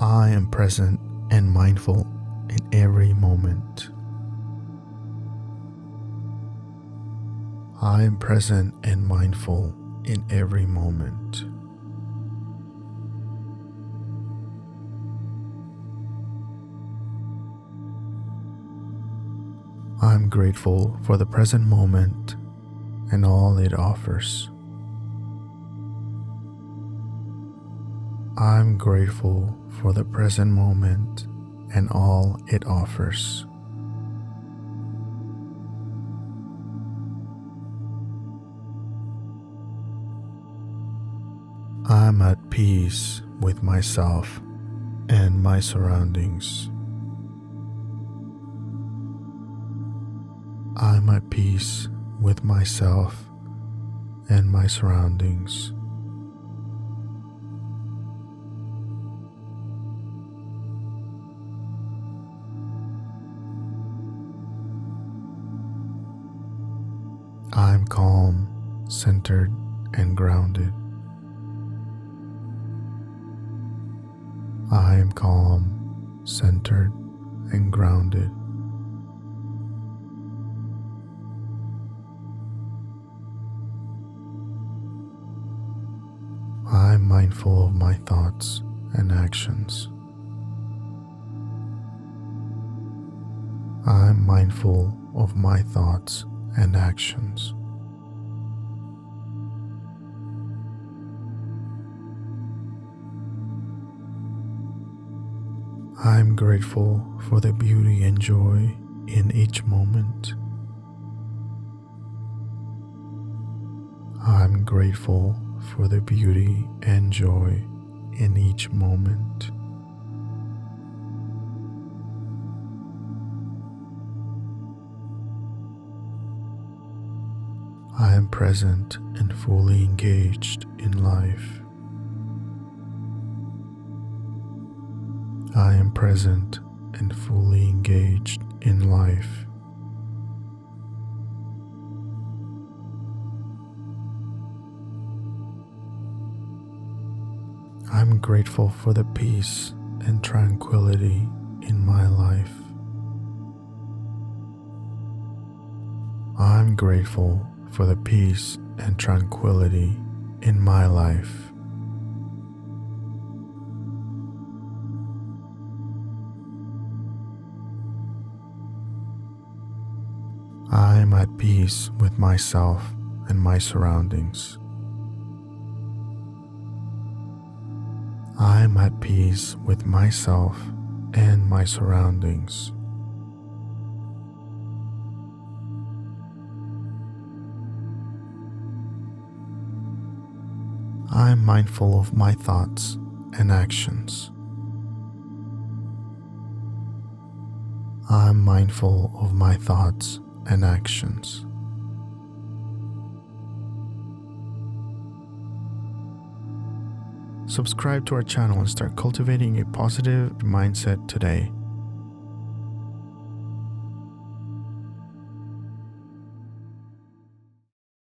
I am present and mindful in every moment. I am present and mindful in every moment. I'm grateful for the present moment and all it offers. I'm grateful for the present moment and all it offers. I'm at peace with myself and my surroundings. I'm at peace with myself and my surroundings. I'm calm, centered, and grounded. I am calm, centered, and grounded. I'm mindful of my thoughts and actions. I'm mindful of my thoughts and actions. I'm grateful for the beauty and joy in each moment. I'm grateful for the beauty and joy in each moment. I am present and fully engaged in life. I am present and fully engaged in life. I'm grateful for the peace and tranquility in my life. I'm grateful for the peace and tranquility in my life. I am at peace with myself and my surroundings. I am at peace with myself and my surroundings. I am mindful of my thoughts and actions. I am mindful of my thoughts and actions. Subscribe to our channel and start cultivating a positive mindset today.